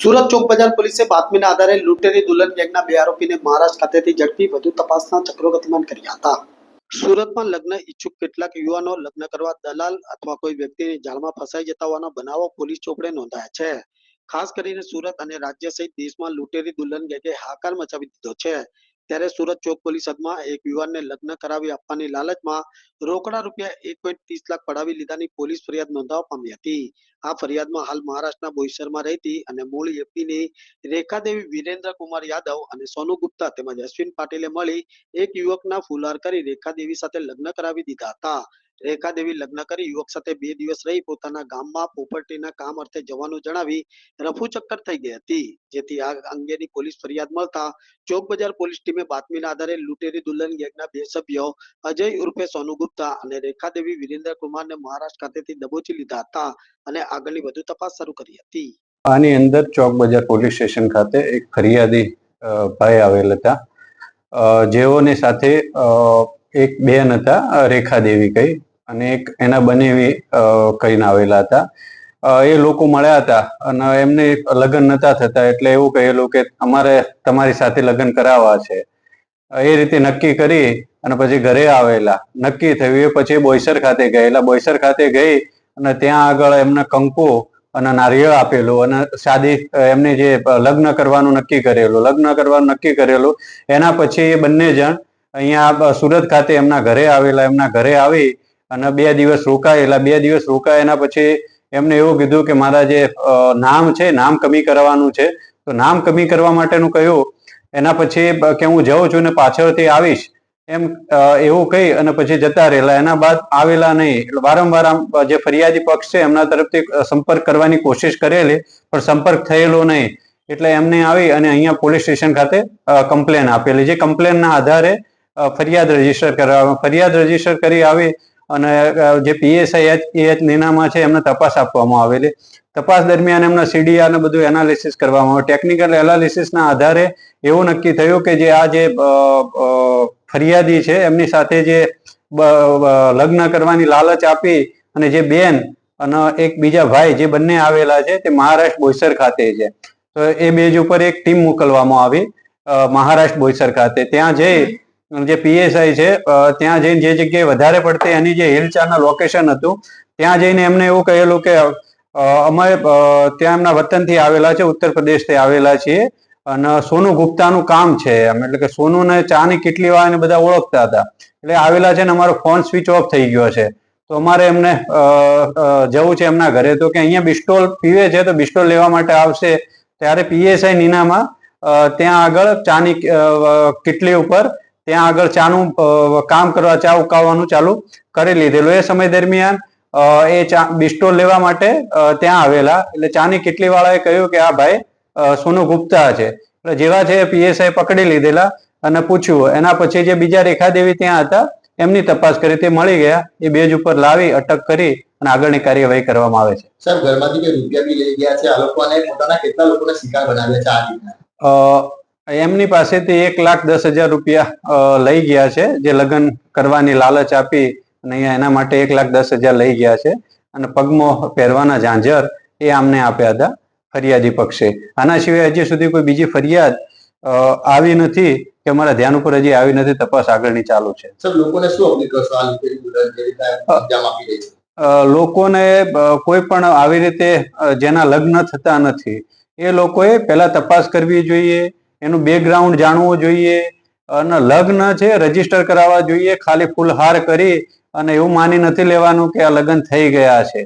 સુરત ચોક બજાર પોલીસે બાતમીના આધારે લૂંટેરી દુલ્હન ગેંગના 2 આરોપીને મહારાષ્ટ્ર ખાતેથી ઝડપી વધુ તપાસના ચક્રો ગતિમાન કર્યા હતા। સુરતમાં લગ્ન ઈચ્છુક કેટલાક યુવાનો લગ્ન કરવા દલાલ અથવા કોઈ વ્યક્તિની જાળમાં ફસાઈ જતા હોવાના બનાવો પોલીસ ચોપડે નોંધાયા છે। ખાસ કરીને સુરત અને રાજ્ય સહિત દેશમાં લૂંટેરી દુલ્હન ગેંગે હાહાકાર મચાવી દીધો છે। ત્યારે સુરત ચોક પોલીસ હદમાં એક યુવાનને લગ્ન કરાવી આપવાની લાલચમાં રોકડા રૂપિયા 1.30 લાખ પડાવી લીધાની પોલીસ ફરિયાદ નોંધવા પામી હતી। આ ફરિયાદમાં હાલ મહારાષ્ટ્રના બોઈસરમાં રહેતી અને મૂળ એપીની રેખાદેવી વિરેન્દ્ર કુમાર યાદવ અને સોનુ ગુપ્તા તેમજ અશ્વિન પાટીલે મળી એક યુવકના ફુલહાર કરી રેખાદેવી સાથે લગ્ન કરાવી દીધા હતા। રેખાદેવી લગ્ન કરી યુવક સાથે 2 દિવસ રહી પોતાના ગામમાં પ્રોપર્ટીના કામ અર્થે જવાનું જણાવી રફુચક્કર થઈ ગઈ હતી। જેથી આ અંગેની પોલીસ ફરિયાદ મળતા ચોક બજાર પોલીસ ટીમે બાતમીના આધારે લૂંટેરી દુલ્હન ગેંગના 2 સભ્યો અજય ઉર્ફે સોનુ ગુપ્તા અને રેખાદેવી વિરેન્દ્ર કુમારને મહારાષ્ટ્ર ખાતેથી દબોચી લીધા હતા અને આગળની વધુ તપાસ શરૂ કરી હતી। આની અંદર ચોક બજાર પોલીસ સ્ટેશન ખાતે એક ફરિયાદી ભાઈ આવેલ હતા, જેઓની સાથે એક બેન હતા રેખાદેવી કઈ અને એક એના બનેવી કહીને આવેલા હતા। એ લોકો મળ્યા હતા અને એમને લગ્ન નતા થતા એટલે એવું કહેલું કે અમારે તમારી સાથે લગ્ન કરાવવા છે। એ રીતે નક્કી કરી અને પછી ઘરે આવેલા, નક્કી થયું એ પછી બોઈસર ખાતે ગયેલા। બોઈસર ખાતે ગઈ અને ત્યાં આગળ એમને કંકુ અને નારિયેળ આપેલું અને શાદી એમને જે લગ્ન કરવાનું નક્કી કરેલું એના પછી એ બંને જણ અહીંયા સુરત ખાતે એમના ઘરે આવેલા। એમના ઘરે આવી અને 2 દિવસ રોકાયેલા। 2 દિવસ રોકાયા પછી એમને એવું કીધું કે મારા જે નામ છે, નામ કમી કરવાનું છે, તો નામ કમી કરવા માટેનું કહ્યું। એના પછી કે હું જાઉં છું ને પાછળથી આવીશ એમ એવું કહી અને પછી જતા રહેલા। એના બાદ આવેલા નહીં। એટલે વારંવાર જે ફરિયાદી પક્ષ છે એમના તરફથી સંપર્ક કરવાની કોશિશ કરેલી પણ સંપર્ક થયેલો નહીં। એટલે એમને આવી અને અહીંયા પોલીસ સ્ટેશન ખાતે કમ્પ્લેન આપેલી। જે કમ્પ્લેનના આધારે ફરિયાદ રજીસ્ટર કરી આવી અને જે PSI નીનામાં છે એમને તપાસ આપવામાં આવેલી। તપાસ દરમિયાન એમના CDR ને બધું એનાલિસિસ કરવામાં આવ્યું। ટેકનિકલ એનાલિસિસના આધારે એવું નક્કી થયું કે જે આ જે ફરિયાદી છે એમની સાથે જે લગ્ન કરવાની લાલચ આપી અને જે બેન અને એક બીજા ભાઈ જે બંને આવેલા છે તે મહારાષ્ટ્ર બોઈસર ખાતે છે। તો એ બેજ ઉપર એક ટીમ મોકલવામાં આવી મહારાષ્ટ્ર બોઈસર ખાતે। ત્યાં જઈ જે PSI છે ત્યાં જઈને જે જગ્યાએ વધારે પડતી એની જે હિલચાલના લોકેશન હતું ત્યાં જઈને એમને એવું કહેલું કે અમે ત્યાં એમના વતનથી આવેલા છે, ઉત્તર પ્રદેશથી આવેલા છીએ અને સોનુ ગુપ્તાનું કામ છે એમ, એટલે કે સોનુને ચાની કેટલી વાળાને બધા ઓળખતા હતા એટલે આવેલા છે ને અમારો ફોન સ્વિચ ઓફ થઈ ગયો છે તો અમારે એમને જવું છે એમના ઘરે। તો કે અહીંયા બિસ્ટોલ પીવે છે તો બિસ્ટોલ લેવા માટે આવશે। ત્યારે PSI નીનામાં ત્યાં આગળ ચાની કેટલી ઉપર ત્યાં આગળ ચાનું કામ કરવા, ચા ઉકાળવાનું ચાલુ કરી લીધેલું। એ સમય દરમિયાન એ ચા બિસ્ટોલ લેવા માટે ત્યાં આવેલા એટલે ચાની કેટલી વાળાએ કહ્યું કે આ ભાઈ સોનુ ગુપ્તા છે। એટલે જેવા છે PSI પકડી લીધેલા અને પૂછ્યું। એના પછી જે બીજા રેખાદેવી ત્યાં હતા એમની તપાસ કરી, તે મળી ગયા। એ બેજ ઉપર લાવી અટક કરી અને આગળની કાર્યવાહી કરવામાં આવે છે। સાહેબ, ઘરમાંથી કે રૂપિયા બી લઈ ગયા છે આ લોકો અને પોતાના કેટલા લોકોને શિકાર બનાવ્યા છે આ રીતના? એમની પાસેથી 1,10,000 રૂપિયા લઈ ગયા છે, જે લગ્ન કરવાની લાલચ આપી અને અહીંયા એના માટે 1,10,000 લઈ ગયા છે અને પગમાં પહેરવાના ઝાંઝર એ આમને આપ્યા હતા ફરિયાદી પક્ષે। આના સિવાય હજી સુધી કોઈ બીજી ફરિયાદ આવી નથી કે અમારા ધ્યાન ઉપર હજી આવી નથી। તપાસ આગળની ચાલુ છે। સર, લોકોને શું અપીલ કરશો આ લૂંટેરી દુલ્હન જે રીતે અંજામ આપી રહી છે? લોકોને કોઈ પણ આવી રીતે જેના લગ્ન થતા નથી એ લોકોએ પહેલા તપાસ કરવી જોઈએ, એનું બેકગ્રાઉન્ડ જાણવું જોઈએ અને લગ્ન છે રજીસ્ટર કરાવવા જોઈએ। ખાલી ફૂલહાર કરી અને એવું માની નથી લેવાનું કે આ લગ્ન થઈ ગયા છે।